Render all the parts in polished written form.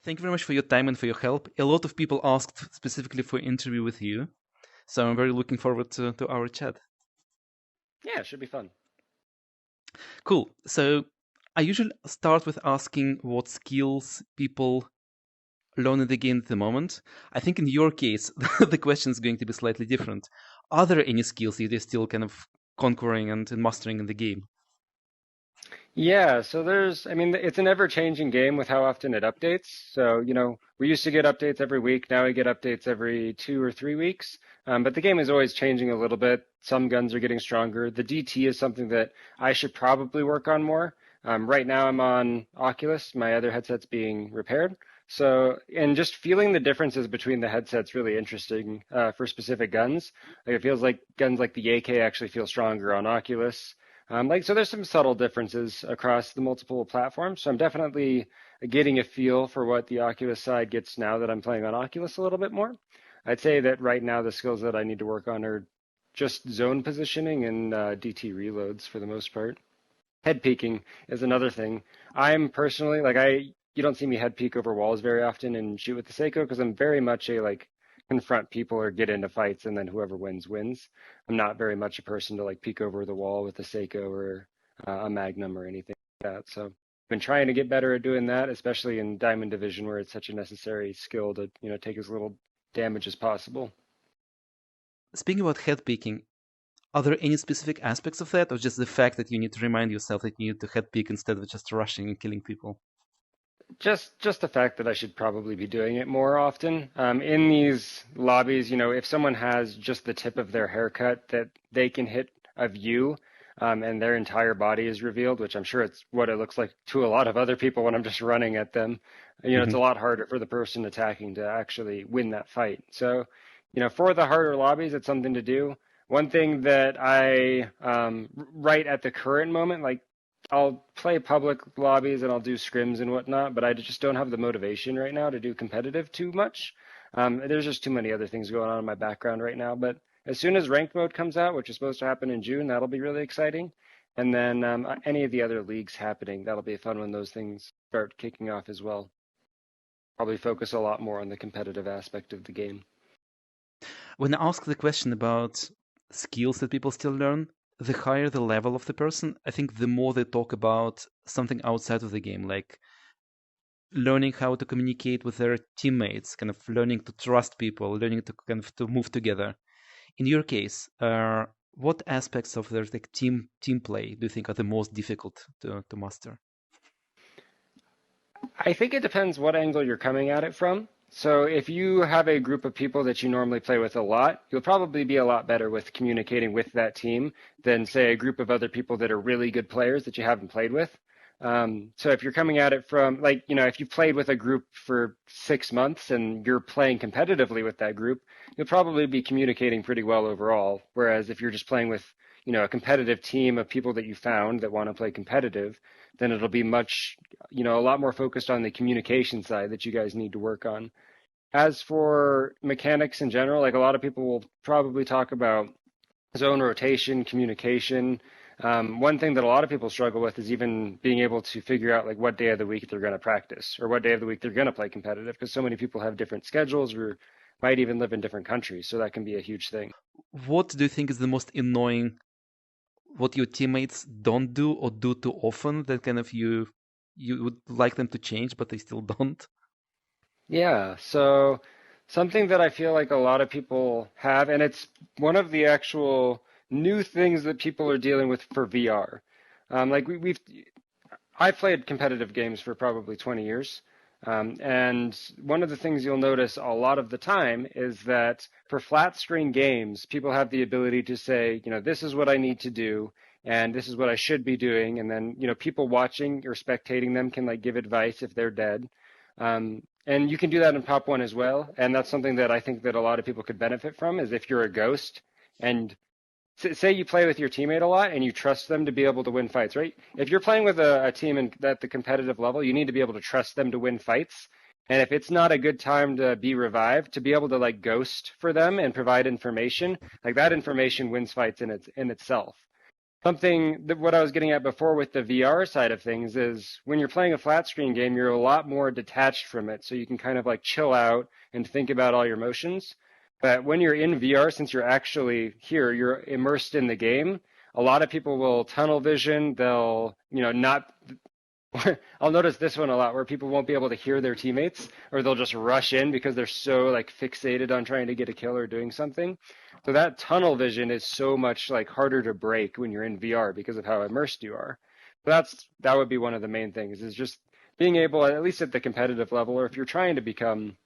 Thank you very much for your time and for your help. A lot of people asked specifically for interview with you, so I'm very looking forward to our chat. Yeah, it should be fun. Cool. So I usually start with asking what skills people learn in the game at the moment. I think in your case, the question is going to be slightly different. Are there any skills that you're still kind of conquering and mastering in the game? Yeah, so I mean, it's an ever-changing game with how often it updates. So, we used to get updates every week. Now we get updates every 2 or 3 weeks. But the game is always changing a little bit. Some guns are getting stronger. The DT is something that I should probably work on more. Right now I'm on Oculus. My other headset's being repaired. So, and just feeling the differences between the headsets really interesting for specific guns. Like it feels like guns like the AK actually feel stronger on Oculus. So there's some subtle differences across the multiple platforms. So I'm definitely getting a feel for what the Oculus side gets now that I'm playing on Oculus a little bit more. I'd say that right now the skills that I need to work on are just zone positioning and DT reloads for the most part. Head peeking is another thing. I'm personally you don't see me head peek over walls very often and shoot with the Seiko because I'm very much a confront people or get into fights and then whoever wins wins. I'm not very much a person to peek over the wall with a Seiko or a Magnum or anything like that. So I've been trying to get better at doing that, especially in Diamond Division where it's such a necessary skill to take as little damage as possible. Speaking about head picking, are there any specific aspects of that, or just the fact that you need to remind yourself that you need to head pick instead of just rushing and killing people? Just the fact that I should probably be doing it more often. In these lobbies, if someone has just the tip of their haircut that they can hit a view, and their entire body is revealed, which I'm sure it's what it looks like to a lot of other people when I'm just running at them. It's a Hmm. lot harder for the person attacking to actually win that fight. So, for the harder lobbies, it's something to do. One thing that right at the current moment, I'll play public lobbies and I'll do scrims and whatnot, but I just don't have the motivation right now to do competitive too much. There's just too many other things going on in my background right now. But as soon as ranked mode comes out, which is supposed to happen in June, that'll be really exciting. And then any of the other leagues happening, that'll be fun when those things start kicking off as well. Probably focus a lot more on the competitive aspect of the game. When I ask the question about skills that people still learn, the higher the level of the person, I think the more they talk about something outside of the game, like learning how to communicate with their teammates, kind of learning to trust people, learning to kind of to move together. In your case, what aspects of their team play do you think are the most difficult to master? I think it depends what angle you're coming at it from. So if you have a group of people that you normally play with a lot, you'll probably be a lot better with communicating with that team than, say, a group of other people that are really good players that you haven't played with. So if you're coming at it from if you've played with a group for 6 months and you're playing competitively with that group, you'll probably be communicating pretty well overall. Whereas if you're just playing with, a competitive team of people that you found that want to play competitive, then it'll be a lot more focused on the communication side that you guys need to work on. As for mechanics in general, a lot of people will probably talk about zone rotation, communication. One thing that a lot of people struggle with is even being able to figure out what day of the week they're going to practice or what day of the week they're going to play competitive because so many people have different schedules or might even live in different countries. So that can be a huge thing. What do you think is the most annoying, what your teammates don't do or do too often that kind of you would like them to change, but they still don't? Yeah, so something that I feel like a lot of people have, and it's one of the actual new things that people are dealing with for VR. I've played competitive games for probably 20 years. And one of the things you'll notice a lot of the time is that for flat screen games, people have the ability to say, this is what I need to do, and this is what I should be doing. And then, people watching or spectating them can give advice if they're dead. And you can do that in Pop 1 as well. And that's something that I think that a lot of people could benefit from is if you're a ghost and say you play with your teammate a lot and you trust them to be able to win fights, right? If you're playing with a team at the competitive level, you need to be able to trust them to win fights. And if it's not a good time to be revived, to be able to ghost for them and provide information, that information wins fights in itself. something that what I was getting at before with the VR side of things is when you're playing a flat screen game, you're a lot more detached from it. So you can kind of like chill out and think about all your motions. But when you're in VR, since you're actually here, you're immersed in the game. A lot of people will tunnel vision. They'll, not I'll notice this one a lot where people won't be able to hear their teammates or they'll just rush in because they're so like fixated on trying to get a kill or doing something. So that tunnel vision is so much like harder to break when you're in VR because of how immersed you are. So that would be one of the main things is just being able, at least at the competitive level, or if you're trying to become,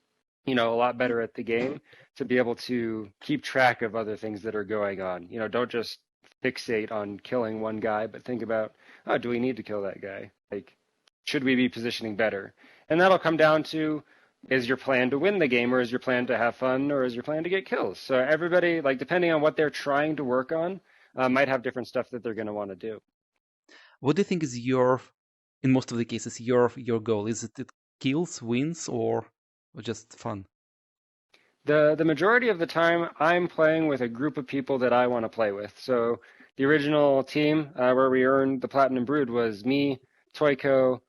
a lot better at the game, to be able to keep track of other things that are going on. Don't just fixate on killing one guy, but think about, oh, do we need to kill that guy? Like, should we be positioning better? And that'll come down to, is your plan to win the game, or is your plan to have fun, or is your plan to get kills? So everybody, like, depending on what they're trying to work on, might have different stuff that they're going to want to do. What do you think is in most of the cases, your goal? Is it kills, wins, or just fun? The majority of the time, I'm playing with a group of people that I want to play with. So the original team where we earned the Platinum Brood was me, Toyko,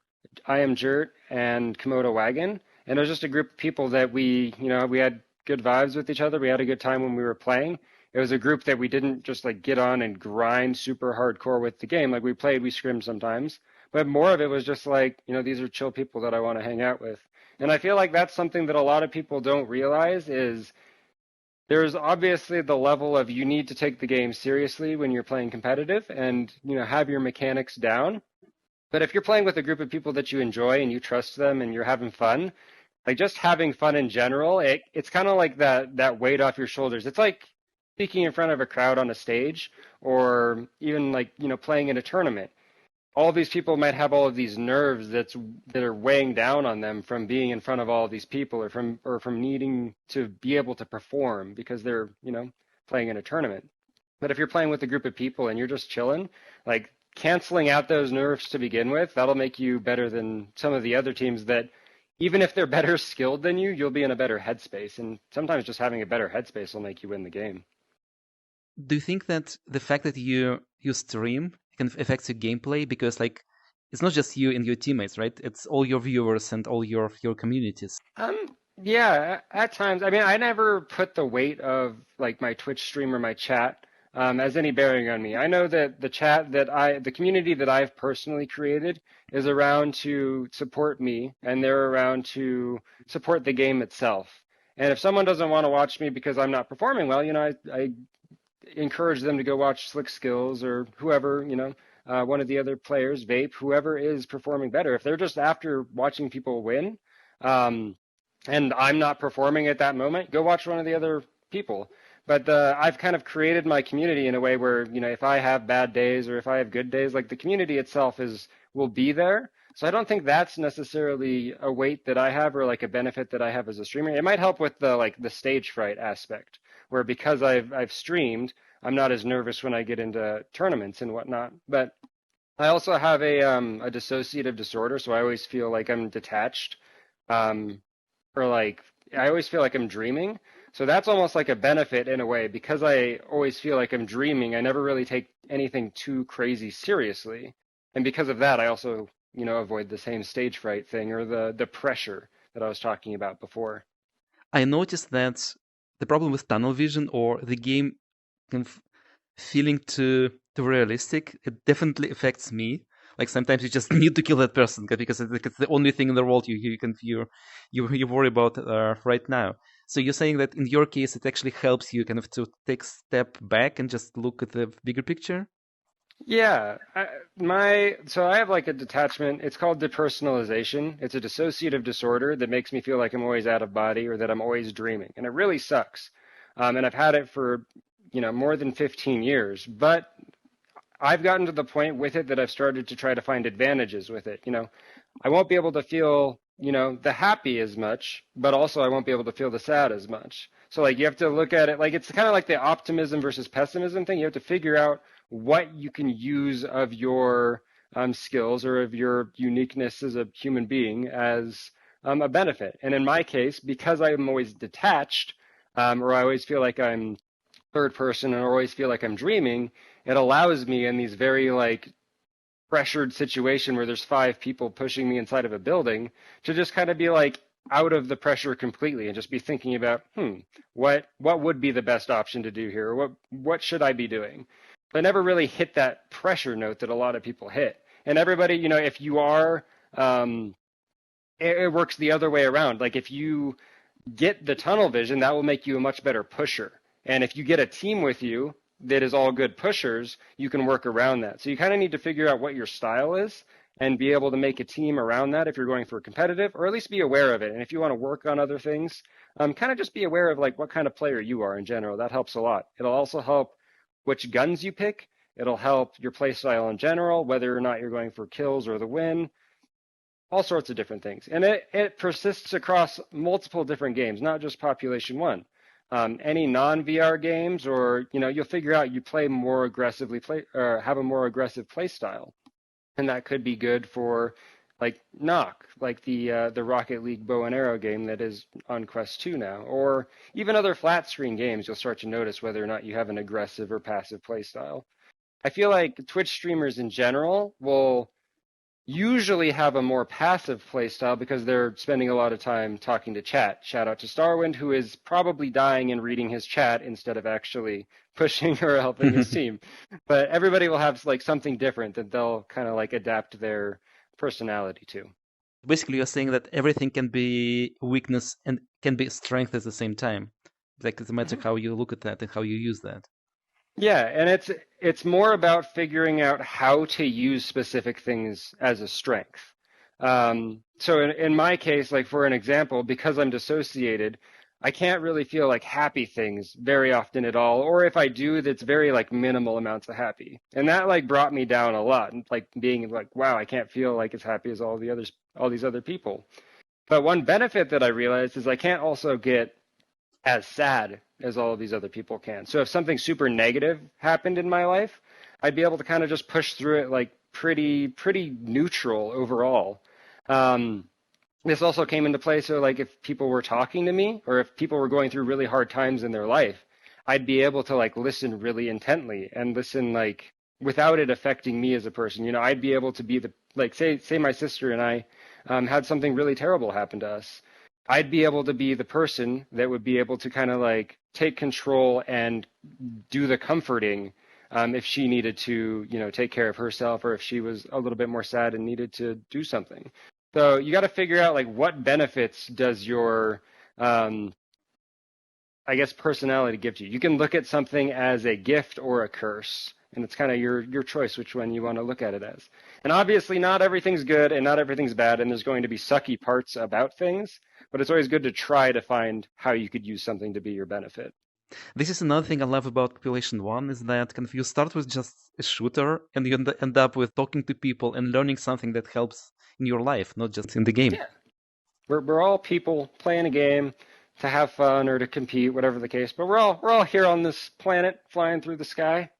I Am Jert, and Komodo Wagon. And it was just a group of people that we had good vibes with each other. We had a good time when we were playing. It was a group that we didn't just like get on and grind super hardcore with the game. Like we played, we scrimmed sometimes, but more of it was just like, these are chill people that I want to hang out with. And I feel like that's something that a lot of people don't realize is there's obviously the level of you need to take the game seriously when you're playing competitive and, have your mechanics down. But if you're playing with a group of people that you enjoy and you trust them and you're having fun, like just having fun in general, it's kind of like that weight off your shoulders. It's like speaking in front of a crowd on a stage or even like, playing in a tournament. All of these people might have all of these nerves that are weighing down on them from being in front of all of these people or from needing to be able to perform because they're, playing in a tournament. But if you're playing with a group of people and you're just chilling, like canceling out those nerves to begin with, that'll make you better than some of the other teams that even if they're better skilled than you, you'll be in a better headspace. And sometimes just having a better headspace will make you win the game. Do you think that the fact that you stream can affect your gameplay? Because like it's not just you and your teammates, right? It's all your viewers and all your communities. Um, yeah, at times. I mean, I never put the weight of like my Twitch stream or my chat as any bearing on me. I know that the community that I've personally created is around to support me, and they're around to support the game itself. And if someone doesn't want to watch me because I'm not performing well, I encourage them to go watch Slick Skills or whoever, one of the other players, Vape, whoever is performing better. If they're just after watching people win, um, and I'm not performing at that moment, go watch one of the other people. But I've kind of created my community in a way where, if I have bad days or if I have good days, like the community itself will be there. So I don't think that's necessarily a weight that I have or like a benefit that I have as a streamer. It might help with the stage fright aspect, where because I've streamed, I'm not as nervous when I get into tournaments and whatnot. But I also have a dissociative disorder, so I always feel like I'm detached. Um, or like I always feel like I'm dreaming. So that's almost like a benefit in a way because I always feel like I'm dreaming. I never really take anything too crazy seriously. And because of that, I also, avoid the same stage fright thing or the pressure that I was talking about before. I noticed that the problem with tunnel vision or the game kind of feeling too realistic, it definitely affects me. Like sometimes you just need to kill that person because it's the only thing in the world you worry about right now. So you're saying that in your case it actually helps you kind of to take a step back and just look at the bigger picture. Yeah, so I have like a detachment. It's called depersonalization. It's a dissociative disorder that makes me feel like I'm always out of body or that I'm always dreaming, and it really sucks. And I've had it for more than 15 years, but I've gotten to the point with it that I've started to try to find advantages with it. I won't be able to feel, the happy as much, but also I won't be able to feel the sad as much. So like you have to look at it like it's kind of like the optimism versus pessimism thing. You have to figure out what you can use of your skills or of your uniqueness as a human being as a benefit. And in my case, because I'm always detached, or I always feel like I'm third person and always feel like I'm dreaming, it allows me in these very like pressured situation where there's 5 people pushing me inside of a building to just kind of be like out of the pressure completely and just be thinking about, what would be the best option to do here? Or what should I be doing? I never really hit that pressure note that a lot of people hit. And everybody, if you are, um, it works the other way around. Like if you get the tunnel vision, that will make you a much better pusher. And if you get a team with you that is all good pushers, you can work around that. So you kind of need to figure out what your style is and be able to make a team around that if you're going for competitive, or at least be aware of it. And if you want to work on other things, kind of just be aware of like what kind of player you are in general. That helps a lot. It'll also help which guns you pick. It'll help your play style in general, whether or not you're going for kills or the win, all sorts of different things. And it persists across multiple different games, not just Population One. Any non-VR games, or you'll figure out you play more aggressively, play or have a more aggressive play style, and that could be good for like Knock, like the Rocket League bow and arrow game that is on Quest 2 now, or even other flat screen games. You'll start to notice whether or not you have an aggressive or passive play style. I feel like Twitch streamers in general will usually have a more passive play style because they're spending a lot of time talking to chat. Shout out to Starwind, who is probably dying and reading his chat instead of actually pushing or helping his team. But everybody will have like something different that they'll kind of like adapt their personality to. Basically, you're saying that everything can be weakness and can be strength at the same time. Like it's a matter how you look at that and how you use that. Yeah, and it's more about figuring out how to use specific things as a strength. So in my case, like for an example, because I'm dissociated, I can't really feel like happy things very often at all, or if I do, that's very like minimal amounts of happy. And that like brought me down a lot, and like being like, wow, I can't feel like as happy as all these other people. But one benefit that I realized is I can't also get as sad as all of these other people can. So if something super negative happened in my life, I'd be able to kind of just push through it like pretty neutral overall. Um, this also came into play. So like if people were talking to me or if people were going through really hard times in their life, I'd be able to like listen really intently and listen like without it affecting me as a person. I'd be able to be the like say my sister and I had something really terrible happen to us. I'd be able to be the person that would be able to kind of like take control and do the comforting if she needed to, take care of herself, or if she was a little bit more sad and needed to do something. So you got to figure out like what benefits does your, I guess, personality give you. You can look at something as a gift or a curse, and it's kind of your choice which one you want to look at it as. And obviously, not everything's good and not everything's bad, and there's going to be sucky parts about things, but it's always good to try to find how you could use something to be your benefit. This is another thing I love about Population One is that kind of you start with just a shooter and you end up with talking to people and learning something that helps in your life, not just in the game. Yeah, we're all people playing a game to have fun or to compete, whatever the case. But we're all here on this planet, flying through the sky.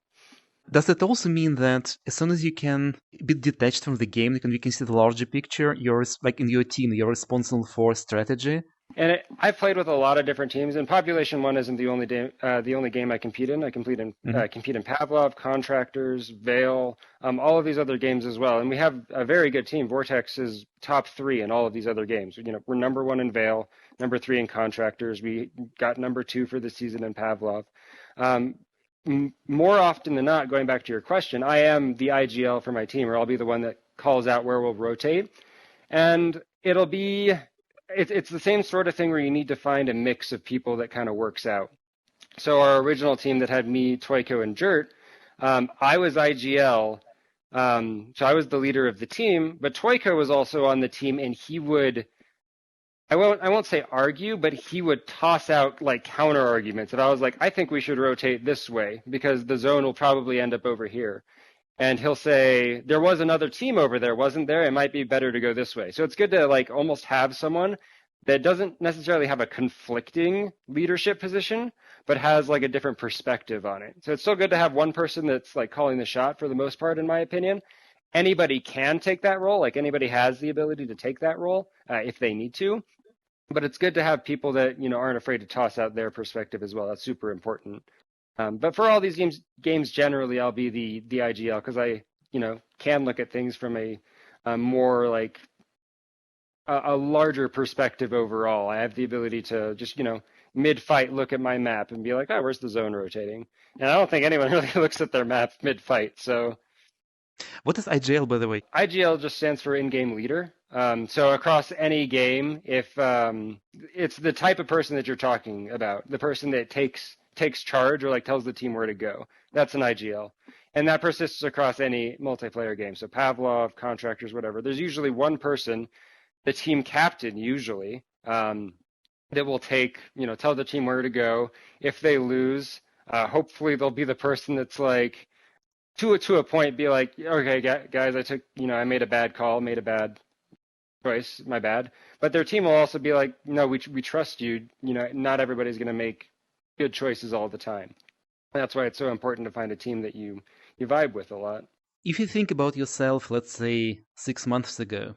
Does that also mean that as soon as you can be detached from the game, you can see the larger picture, like in your team, you're responsible for strategy? And I've played with a lot of different teams, and Population One isn't the only game I compete in. I Hmm. compete in Pavlov, Contractors, Veil, all of these other games as well. And we have a very good team. Vortex is top 3 in all of these other games. We're number 1 in Veil, number 3 in Contractors. We got number 2 for the season in Pavlov. Um, More often than not, going back to your question, I am the IGL for my team, or I'll be the one that calls out where we'll rotate. And it's the same sort of thing where you need to find a mix of people that kind of works out. So our original team that had me, Toyko, and Jert, I was IGL, so I was the leader of the team, but Toyko was also on the team, and he would, I won't say argue, but he would toss out like counter arguments. If I was like, I think we should rotate this way because the zone will probably end up over here. And he'll say, there was another team over there, wasn't there? It might be better to go this way. So it's good to like almost have someone that doesn't necessarily have a conflicting leadership position, but has like a different perspective on it. So it's still good to have one person that's like calling the shot for the most part, in my opinion. Anybody can take that role. Like anybody has the ability to take that role if they need to. But it's good to have people that, aren't afraid to toss out their perspective as well. That's super important. But for all these games generally, I'll be the IGL because I, can look at things from a more like a larger perspective overall. I have the ability to just, mid-fight look at my map and be like, oh, where's the zone rotating? And I don't think anyone really looks at their map mid-fight. So What is IGL, by the way? IGL just stands for in-game leader. So across any game, if it's the type of person that you're talking about, the person that takes charge or like tells the team where to go, that's an IGL. And that persists across any multiplayer game. So Pavlov, contractors, whatever. There's usually one person, the team captain usually, that will tell the team where to go. If they lose, hopefully they'll be the person that's like, to a point, be like, okay, guys, I made a bad call, made a bad choice, my bad. But their team will also be like, no, we trust you. Not everybody's going to make good choices all the time. That's why it's so important to find a team that you vibe with a lot. If you think about yourself, let's say 6 months ago,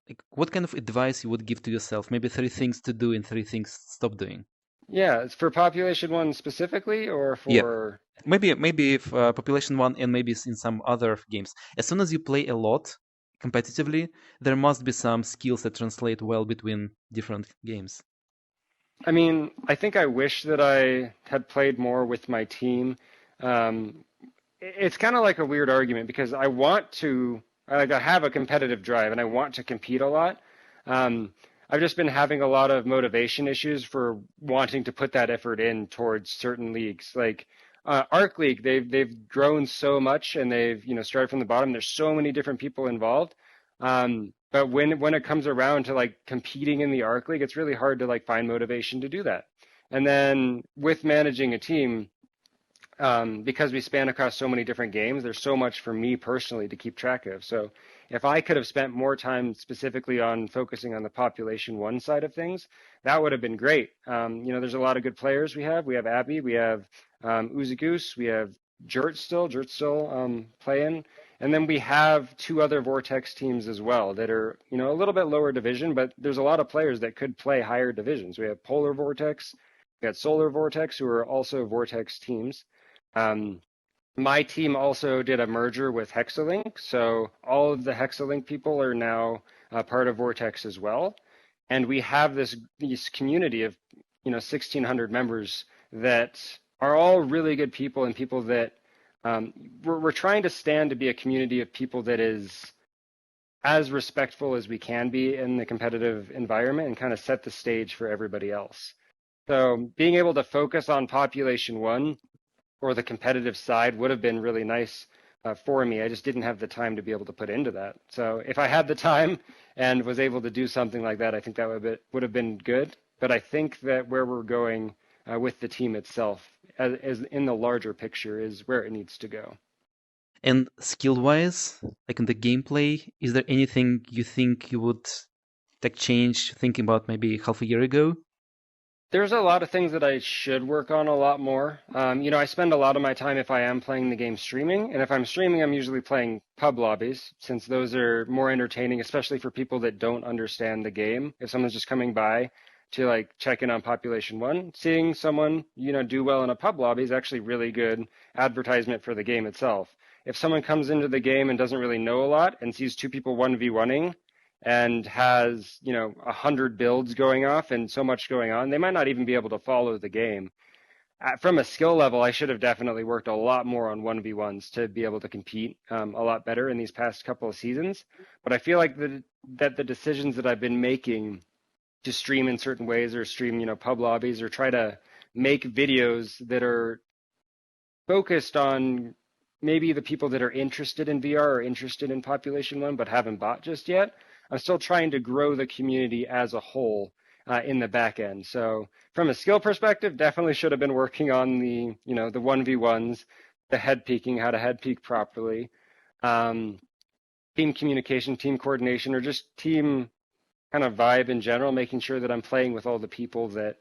like what kind of advice you would give to yourself? Maybe three things to do and three things to stop doing. Yeah, it's for Population One specifically, or Yeah, for maybe if Population One and maybe in some other games. As soon as you play a lot competitively, there must be some skills that translate well between different games. I mean, I think I wish that I had played more with my team. Um, it's kind of like a weird argument because I have a competitive drive and I want to compete a lot. Um, I've just been having a lot of motivation issues for wanting to put that effort in towards certain leagues. Like Arc League, they've grown so much and they've started from the bottom. There's so many different people involved. But when it comes around to like competing in the Arc League, it's really hard to like find motivation to do that. And then with managing a team, because we span across so many different games, there's so much for me personally to keep track of. So if I could have spent more time specifically on focusing on the population one side of things, that would have been great. There's a lot of good players we have. We have Abby, we have Uzagoose, we have Jurt still playing. And then we have two other Vortex teams as well that are, a little bit lower division, but there's a lot of players that could play higher divisions. We have Polar Vortex, we got Solar Vortex, who are also Vortex teams. Um, my team also did a merger with Hexalink, so all of the Hexalink people are now part of Vortex as well, and we have this community of 1,600 members that are all really good people and people that um, we're trying to stand to be a community of people that is as respectful as we can be in the competitive environment and kind of set the stage for everybody else. So being able to focus on population one or the competitive side would have been really nice for me. I just didn't have the time to be able to put into that. So if I had the time and was able to do something like that, I think that would have been good. But I think that where we're going with the team itself, as in the larger picture, is where it needs to go. And skill-wise, like in the gameplay, is there anything you think you would like change thinking about maybe half a year ago? There's a lot of things that I should work on a lot more. I spend a lot of my time if I am playing the game streaming, and if I'm streaming, I'm usually playing pub lobbies since those are more entertaining, especially for people that don't understand the game. If someone's just coming by to like check in on Population One, seeing someone, do well in a pub lobby is actually really good advertisement for the game itself. If someone comes into the game and doesn't really know a lot and sees two people 1v1ing, and has 100 builds going off and so much going on, they might not even be able to follow the game. From a skill level, I should have definitely worked a lot more on 1v1s to be able to compete a lot better in these past couple of seasons. But I feel like that the decisions that I've been making to stream in certain ways or stream, pub lobbies or try to make videos that are focused on maybe the people that are interested in VR or interested in Population One but haven't bought just yet. I'm still trying to grow the community as a whole in the back end. So from a skill perspective, definitely should have been working on the 1v1s, the head peeking, how to head peek properly, um, team communication, team coordination, or just team kind of vibe in general, making sure that I'm playing with all the people that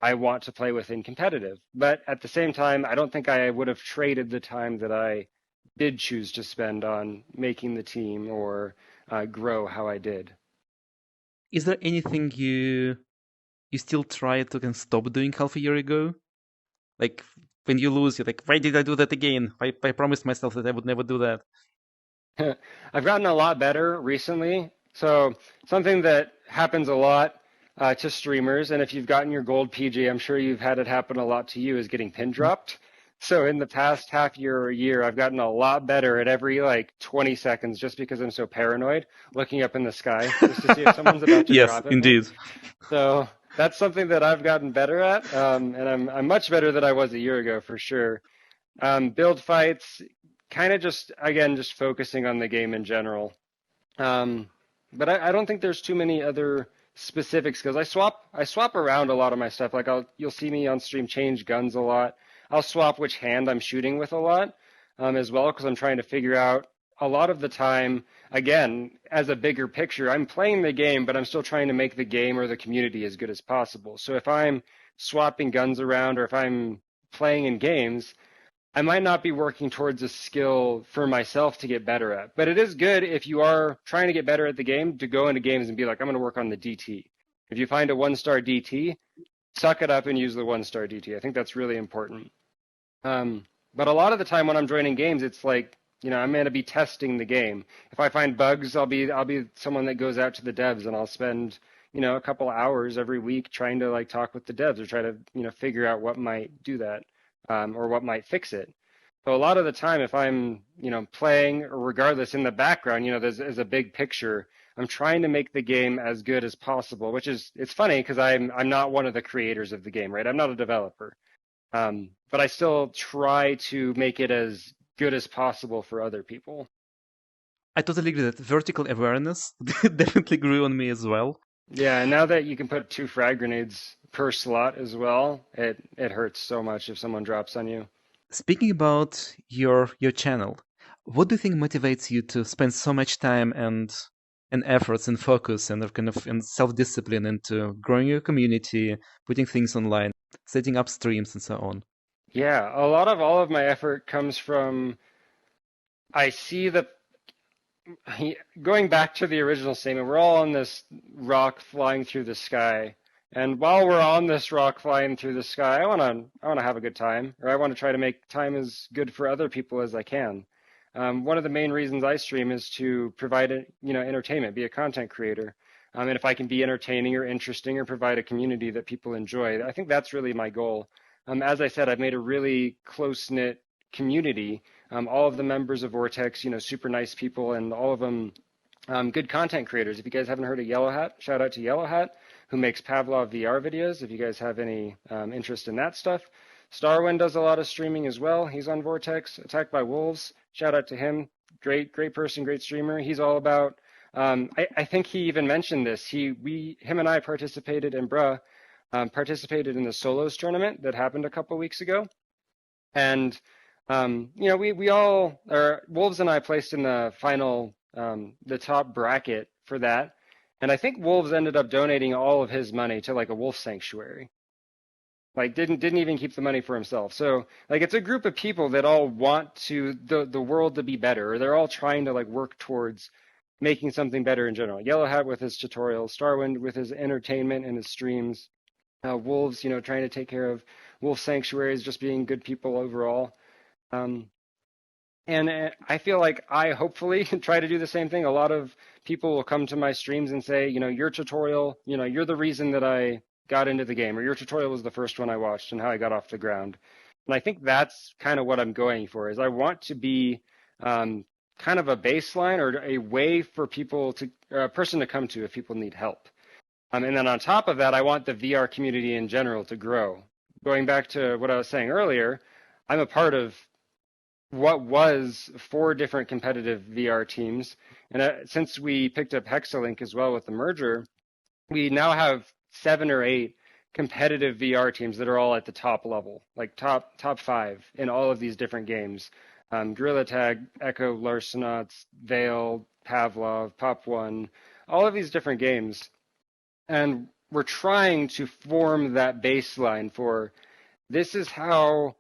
I want to play with in competitive. But at the same time, I don't think I would have traded the time that I did choose to spend on making the team or grow how I did. Is there anything you still try to can stop doing half a year ago? Like when you lose, you're like, why did I do that again? I promised myself that I would never do that. I've gotten a lot better recently. So something that happens a lot to streamers, and if you've gotten your gold PG, I'm sure you've had it happen a lot to you, is getting pin dropped. So in the past half year or year, I've gotten a lot better at every like 20 seconds just because I'm so paranoid, looking up in the sky just to see if someone's about to Yes, drop at me. indeed. So that's something that I've gotten better at, and I'm much better than I was a year ago for sure. Build fights, kind of just again just focusing on the game in general. Um, but I don't think there's too many other specific skills. I swap around a lot of my stuff. Like you'll see me on stream change guns a lot. I'll swap which hand I'm shooting with a lot, as well, because I'm trying to figure out a lot of the time, again, as a bigger picture, I'm playing the game, but I'm still trying to make the game or the community as good as possible. So if I'm swapping guns around or if I'm playing in games, I might not be working towards a skill for myself to get better at, but it is good if you are trying to get better at the game to go into games and be like, I'm going to work on the DT. If you find a 1-star DT, suck it up and use the 1-star DT. I think that's really important. But a lot of the time when I'm joining games, it's like, I'm going to be testing the game. If I find bugs, I'll be someone that goes out to the devs and I'll spend, a couple hours every week trying to like talk with the devs or try to, figure out what might do that, or what might fix it. So a lot of the time, if I'm, playing or regardless in the background, there's a big picture. I'm trying to make the game as good as possible, which is, it's funny because I'm not one of the creators of the game, right? I'm not a developer. But I still try to make it as good as possible for other people. I totally agree that vertical awareness definitely grew on me as well. Yeah, and now that you can put 2 frag grenades per slot as well, it hurts so much if someone drops on you. Speaking about your channel, what do you think motivates you to spend so much time and efforts and focus and kind of and self-discipline into growing your community, putting things online, setting up streams and so on? Yeah, a lot of all of my effort comes from I see the going back to the original statement, we're all on this rock flying through the sky. And while we're on this rock flying through the sky, I wanna have a good time, or I want to try to make time as good for other people as I can. One of the main reasons I stream is to provide entertainment, be a content creator. And if I can be entertaining or interesting or provide a community that people enjoy, I think that's really my goal. As I said, I've made a really close knit community. All of the members of Vortex, super nice people, and all of them good content creators. If you guys haven't heard of Yellow Hat, shout out to Yellow Hat, who makes Pavlov VR videos. If you guys have any interest in that stuff, Starwind does a lot of streaming as well. He's on Vortex. Attacked by Wolves, shout out to him. Great person, great streamer. He's all about. I think he even mentioned this. Him and I participated in participated in the solos tournament that happened a couple weeks ago, and we all, or Wolves and I placed in the final, the top bracket for that. And I think Wolves ended up donating all of his money to like a wolf sanctuary. Like didn't even keep the money for himself. So like it's a group of people that all want the world to be better, or they're all trying to like work towards making something better in general. Yellow Hat with his tutorials, Starwind with his entertainment and his streams, Wolves, trying to take care of wolf sanctuaries, just being good people overall. Um, and I feel like I hopefully try to do the same thing. A lot of people will come to my streams and say, your tutorial, you're the reason that I got into the game, or your tutorial was the first one I watched and how I got off the ground. And I think that's kind of what I'm going for, is I want to be kind of a baseline or a way for people to, a person to come to if people need help. And then on top of that, I want the VR community in general to grow. Going back to what I was saying earlier, I'm a part of what was 4 different competitive VR teams. And since we picked up Hexalink as well with the merger, we now have 7 or 8 competitive VR teams that are all at the top level, like top 5 in all of these different games. Gorilla Tag, Echo, Larcenauts, Veil, Pavlov, Pop One, all of these different games. And we're trying to form that baseline for this is how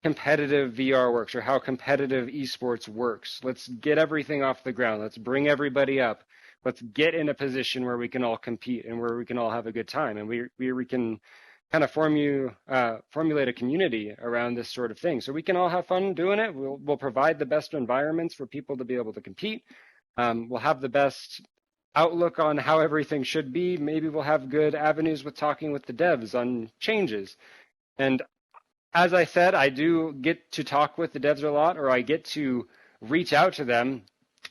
competitive VR works, or how competitive esports works. Let's get everything off the ground. Let's bring everybody up. Let's get in a position where we can all compete and where we can all have a good time, and we can kind of formulate a community around this sort of thing. So we can all have fun doing it. We'll provide the best environments for people to be able to compete. We'll have the best outlook on how everything should be. Maybe we'll have good avenues with talking with the devs on changes. And as I said, I do get to talk with the devs a lot, or I get to reach out to them.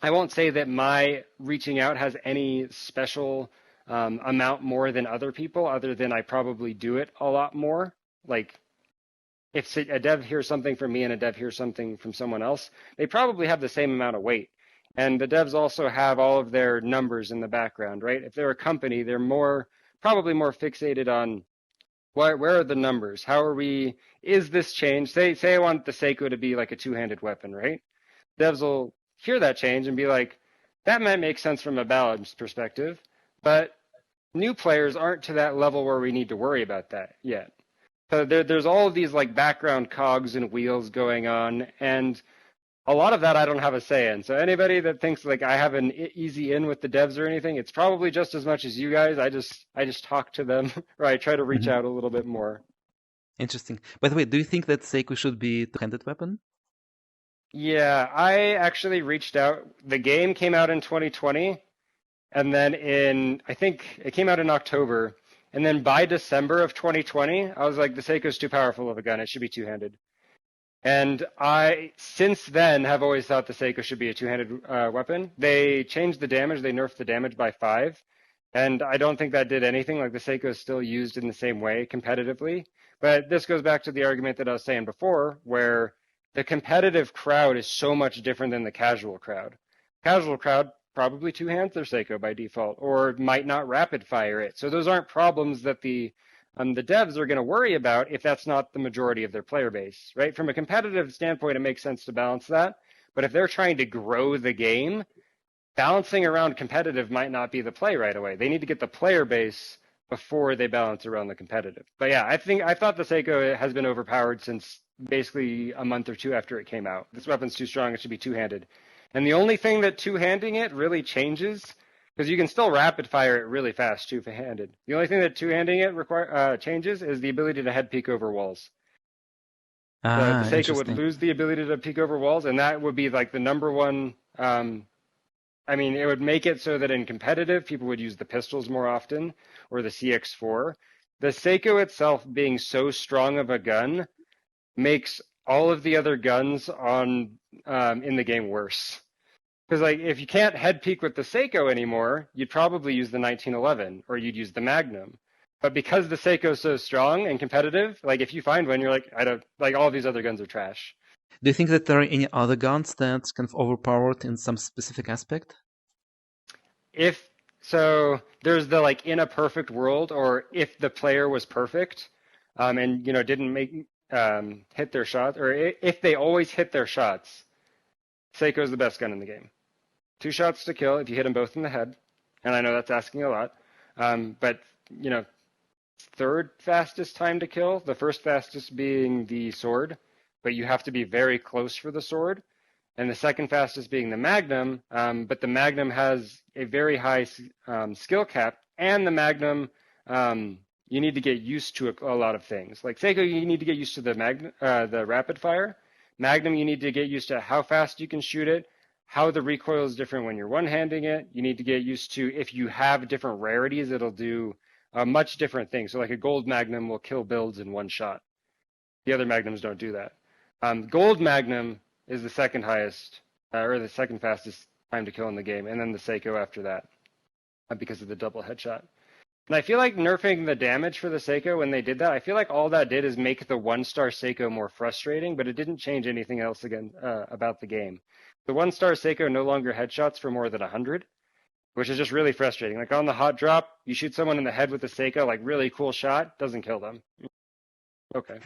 I won't say that my reaching out has any special amount more than other people, other than I probably do it a lot more. Like if a dev hears something from me and a dev hears something from someone else, they probably have the same amount of weight. And the devs also have all of their numbers in the background, right? If they're a company, they're probably more fixated on where are the numbers? How are we? Is this change? Say I want the Seiko to be like a two-handed weapon, right? Devs will hear that change and be like, that might make sense from a balance perspective, but new players aren't to that level where we need to worry about that yet. So there's all of these like background cogs and wheels going on, and a lot of that I don't have a say in. So anybody that thinks like I have an easy in with the devs or anything, it's probably just as much as you guys. I just talk to them or I try to reach Mhm. out a little bit more. Interesting. By the way, do you think that Seiko should be two-handed weapon? Yeah, I actually reached out. The game came out in 2020, and then I think it came out in October, and then by December of 2020, I was like, the Seiko's too powerful of a gun. It should be two-handed. And I, since then, have always thought the Seiko should be a two-handed weapon. They changed the damage, they nerfed the damage by 5, and I don't think that did anything. Like the Seiko is still used in the same way competitively. But this goes back to the argument that I was saying before, where the competitive crowd is so much different than the casual crowd. Casual crowd probably two hands their Seiko by default, or might not rapid fire it. So those aren't problems that the devs are going to worry about if that's not the majority of their player base, right? From a competitive standpoint, it makes sense to balance that. But if they're trying to grow the game, balancing around competitive might not be the play right away. They need to get the player base before they balance around the competitive. But yeah, I thought the Seiko has been overpowered since basically a month or two after it came out. This weapon's too strong, it should be two-handed. And the only thing that two-handing it really changes, because you can still rapid fire it really fast two-handed. The only thing that two-handing it changes is the ability to head peek over walls. The Ah, Seiko would interesting. lose the ability to peek over walls, and that would be like the number one. I mean, it would make it so that in competitive, people would use the pistols more often or the CX4. The Seiko itself being so strong of a gun makes all of the other guns on in the game worse. Because like if you can't head peek with the Seiko anymore, you'd probably use the 1911 or you'd use the Magnum. But because the Seiko's so strong and competitive, like if you find one, you're like, I don't like all of these other guns are trash. Do you think that there are any other guns that's kind of overpowered in some specific aspect? If so, there's the like in a perfect world, or if the player was perfect, and didn't make hit their shots, or if they always hit their shots, Seiko's the best gun in the game. 2 shots to kill if you hit them both in the head, and I know that's asking a lot, but you know, third fastest time to kill, the first fastest being the sword, but you have to be very close for the sword, and the second fastest being the Magnum, but the Magnum has a very high skill cap, and the Magnum, you need to get used to a lot of things. Like Seiko, you need to get used to the rapid fire. Magnum, you need to get used to how fast you can shoot it, how the recoil is different when you're one-handing it. You need to get used to if you have different rarities, it'll do a much different thing. So like a gold Magnum will kill builds in one shot. The other Magnums don't do that. Gold Magnum is the second highest, or the second fastest time to kill in the game, and then the Seiko after that, because of the double headshot. And I feel like nerfing the damage for the Seiko when they did that, I feel like all that did is make the one-star Seiko more frustrating, but it didn't change anything else again about the game. The one-star Seiko no longer headshots for more than 100, which is just really frustrating. Like on the hot drop, you shoot someone in the head with the Seiko, like really cool shot, doesn't kill them. Okay.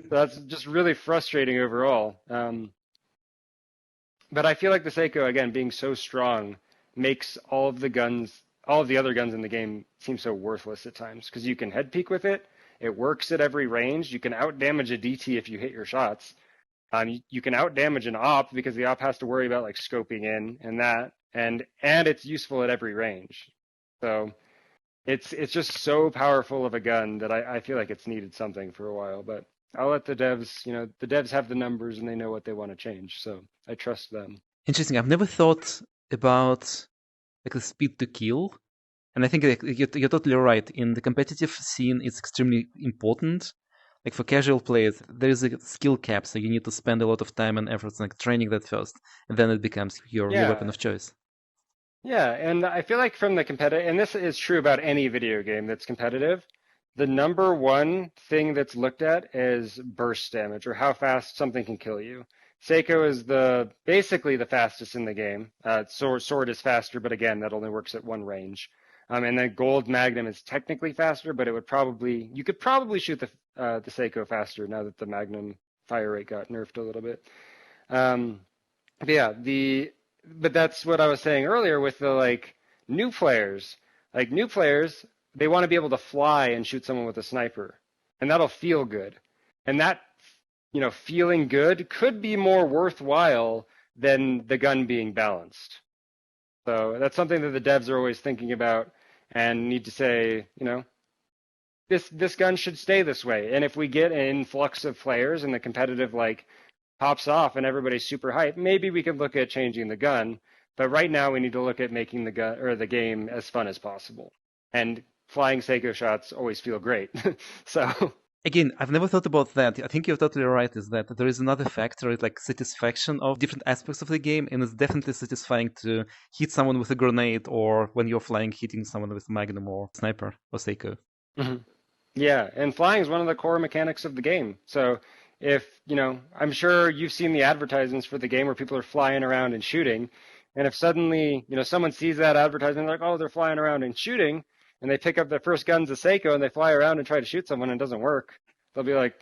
That's just really frustrating overall. But I feel like the Seiko, again, being so strong, makes all of the other guns in the game seem so worthless at times because you can head peek with it. It works at every range. You can out damage a DT if you hit your shots. You can out damage an op because the op has to worry about like scoping in and that, and it's useful at every range. So it's just so powerful of a gun that I feel like it's needed something for a while. But I'll let the devs, the devs have the numbers and they know what they want to change, so I trust them. Interesting. I've never thought about like the speed to kill. And I think like, you're totally right. In the competitive scene, it's extremely important. Like for casual players, there is a skill cap, so you need to spend a lot of time and efforts like training that first, and then it becomes your weapon Yeah, of choice. yeah, and I feel like from the competitive, and this is true about any video game that's competitive, the number one thing that's looked at is burst damage or how fast something can kill you. Seiko is the basically the fastest in the game. Sword is faster, but again, that only works at one range. And then Gold Magnum is technically faster, but you could probably shoot the Seiko faster now that the Magnum fire rate got nerfed a little bit. Um, but yeah, but that's what I was saying earlier with the like new players. Like new players, they want to be able to fly and shoot someone with a sniper, and that'll feel good. And that, feeling good could be more worthwhile than the gun being balanced. So that's something that the devs are always thinking about and need to say, this gun should stay this way. And if we get an influx of players and the competitive like pops off and everybody's super hyped, maybe we could look at changing the gun. But right now we need to look at making the gun or the game as fun as possible. And flying Seiko shots always feel great. So Again, I've never thought about that. I think you're totally right, is that there is another factor, it's like satisfaction of different aspects of the game, and it's definitely satisfying to hit someone with a grenade, or when you're flying, hitting someone with Magnum or Sniper or Seiko. mhm. Yeah, and flying is one of the core mechanics of the game. So if, I'm sure you've seen the advertisements for the game where people are flying around and shooting. And if suddenly, someone sees that advertisement, they're like, oh, they're flying around and shooting, and they pick up their first guns of Seiko and they fly around and try to shoot someone and it doesn't work, they'll be like,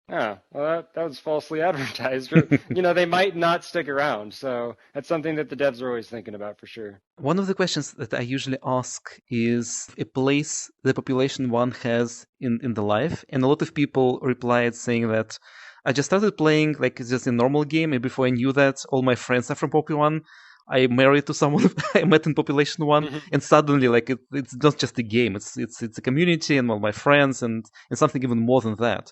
oh, well, that was falsely advertised. Or, they might not stick around. So that's something that the devs are always thinking about for sure. One of the questions that I usually ask is a place the population one has in the life, and a lot of people replied saying that I just started playing like it's just a normal game, and before I knew that, all my friends are from Popu One. I married to someone I met in Population One, and suddenly like it's not just a game; it's a community and all my friends and something even more than that.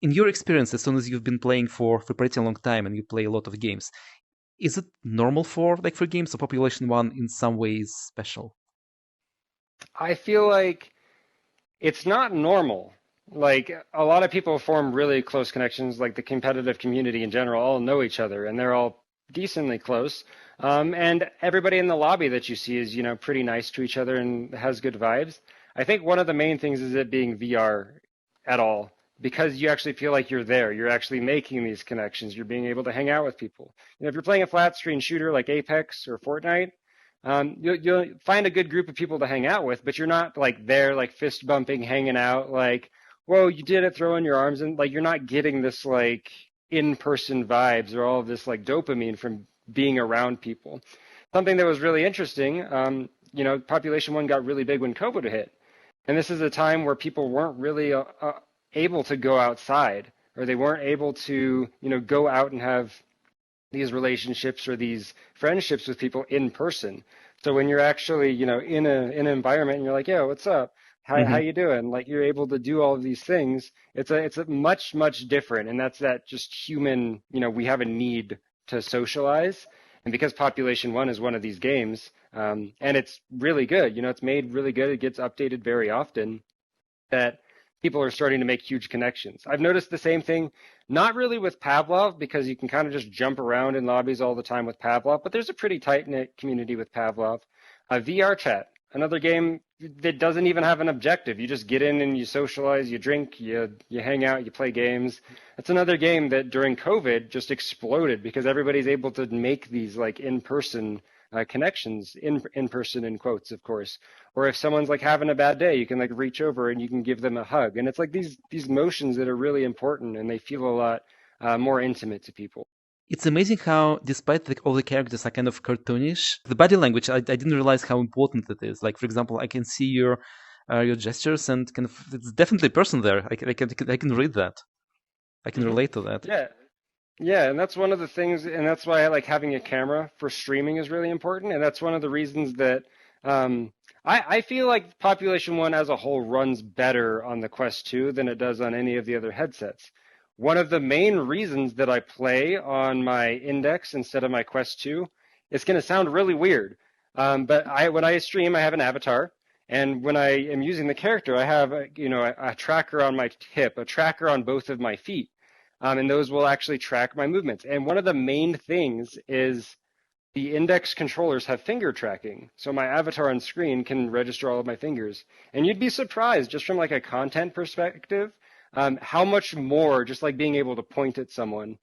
In your experience, as soon as you've been playing for a pretty long time and you play a lot of games, is it normal for games or Population One in some ways special? I feel like it's not normal. Like a lot of people form really close connections, like the competitive community in general all know each other and they're all decently close. And everybody in the lobby that you see is, pretty nice to each other and has good vibes. I think one of the main things is it being VR at all because you actually feel like you're there. You're actually making these connections. You're being able to hang out with people. If you're playing a flat screen shooter like Apex or Fortnite, you'll find a good group of people to hang out with, but you're not like there, like fist bumping, hanging out, like, whoa, you did it, throwing your arms in. Like, you're not getting this like in-person vibes or all of this like dopamine from being around people. Something that was really interesting, Population One got really big when COVID hit, and this is a time where people weren't really able to go outside, or they weren't able to, go out and have these relationships or these friendships with people in person. So when you're actually, in an environment and you're like, yeah, what's up? How Hmm. you doing? Like you're able to do all of these things. It's a much different, and that's that just human. We have a need to socialize, and because Population One is one of these games, and it's really good. It's made really good. It gets updated very often that people are starting to make huge connections. I've noticed the same thing, not really with Pavlov, because you can kind of just jump around in lobbies all the time with Pavlov, but there's a pretty tight knit community with Pavlov. VR Chat, another game that doesn't even have an objective. You just get in and you socialize, you drink, you hang out, you play games. It's another game that during COVID just exploded because everybody's able to make these like in-person connections, in person in quotes, of course. Or if someone's like having a bad day, you can like reach over and you can give them a hug. And it's like these motions that are really important and they feel a lot more intimate to people. It's amazing how, despite all the characters are kind of cartoonish, the body language, I didn't realize how important it is. Like, for example, I can see your gestures and kind of, it's definitely a person there. I can read that. I can Hmm. relate to that. Yeah, yeah, and that's one of the things, and that's why I like having a camera for streaming is really important, and that's one of the reasons that I feel like Population 1 as a whole runs better on the Quest 2 than it does on any of the other headsets. One of the main reasons that I play on my Index instead of my Quest 2, it's going to sound really weird. But when I stream, I have an avatar, and when I am using the character, I have a tracker on my hip, a tracker on both of my feet, and those will actually track my movements. And one of the main things is the index controllers have finger tracking, so my avatar on screen can register all of my fingers. And you'd be surprised, just from like a content perspective, how much more just like being able to point at someone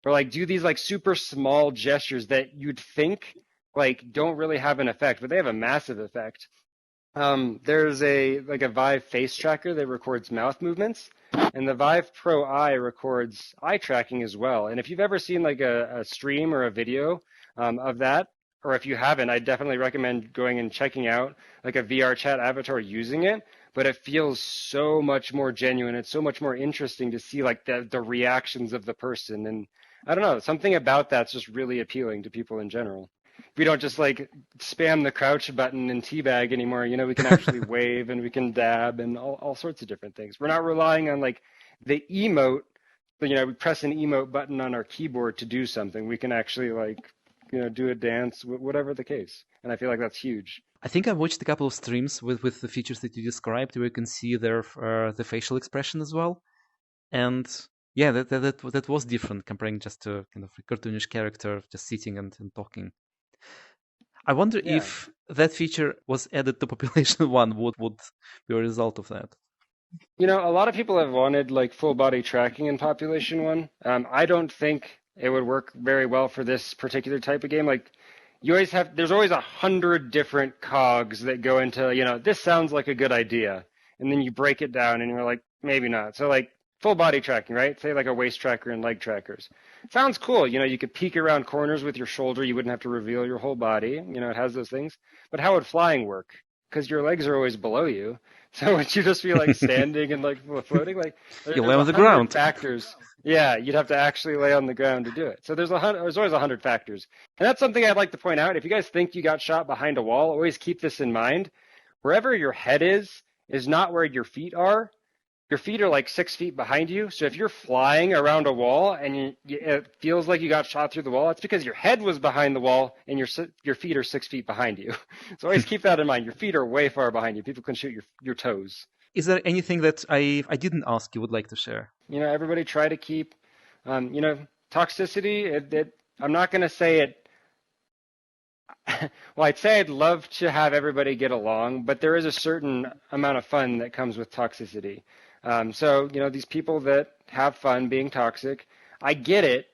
or like do these like super small gestures that you'd think like don't really have an effect, but they have a massive effect. There's a Vive face tracker that records mouth movements, and the Vive Pro Eye records eye tracking as well. And if you've ever seen like a stream or a video of that, or if you haven't, I definitely recommend going and checking out like a VR chat avatar using it. But it feels so much more genuine. It's so much more interesting to see like the reactions of the person. And I don't know, something about that's just really appealing to people in general. We don't just like spam the crouch button and teabag anymore. We can actually wave and we can dab and all sorts of different things. We're not relying on like the emote. We press an emote button on our keyboard to do something. We can actually like, do a dance, whatever the case. And I feel like that's huge. I think I've watched a couple of streams with the features that you described, where you can see the facial expression as well, and yeah, that was different comparing just to kind of a cartoonish character just sitting and talking. I wonder Yeah. if that feature was added to Population One, what would be a result of that? A lot of people have wanted like full body tracking in Population One. I don't think it would work very well for this particular type of game. Like, there's always 100 different cogs that go into, this sounds like a good idea. And then you break it down and you're like, maybe not. So like full body tracking, right? Say like a waist tracker and leg trackers. Sounds cool. You could peek around corners with your shoulder. You wouldn't have to reveal your whole body. It has those things. But how would flying work? Because your legs are always below you. So would you just be like standing and like floating? Like You lay there's on a the hundred ground. factors. Yeah, you'd have to actually lay on the ground to do it. So there's always 100 factors, and that's something I'd like to point out. If you guys think you got shot behind a wall, always keep this in mind. Wherever your head is not where your feet are. Your feet are like 6 feet behind you. So if you're flying around a wall and it feels like you got shot through the wall, it's because your head was behind the wall and your feet are 6 feet behind you. So always keep that in mind. Your feet are way far behind you. People can shoot your toes. Is there anything that I didn't ask you would like to share? Everybody try to keep, toxicity. I'm not going to say it. Well, I'd say I'd love to have everybody get along, but there is a certain amount of fun that comes with toxicity. So, these people that have fun being toxic, I get it,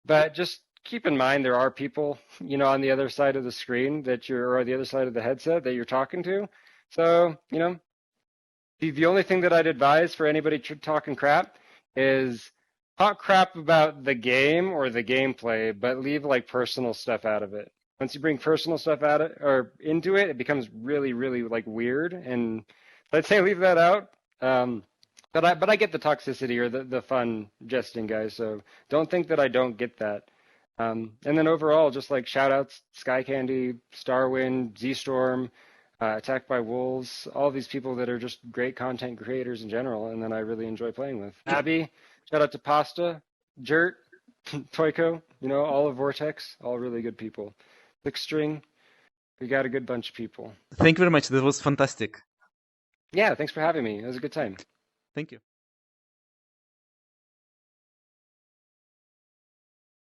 but just keep in mind there are people, on the other side of the screen or the other side of the headset that you're talking to. So, the only thing that I'd advise for anybody talking crap is talk crap about the game or the gameplay, but leave like personal stuff out of it. Once you bring personal stuff out of, or into it, it becomes really, really like weird. And I'd say leave that out. But I get the toxicity or the fun jesting, guys. So don't think that I don't get that. And then overall, just like shout outs, Sky Candy, Starwind, Z Storm, Attacked by Wolves, all these people that are just great content creators in general, and then I really enjoy playing with. Abby, shout out to Pasta, Jert, Toyko, all of Vortex, all really good people. Six String, we got a good bunch of people. Thank you very much. That was fantastic. Yeah, thanks for having me. It was a good time. Thank you.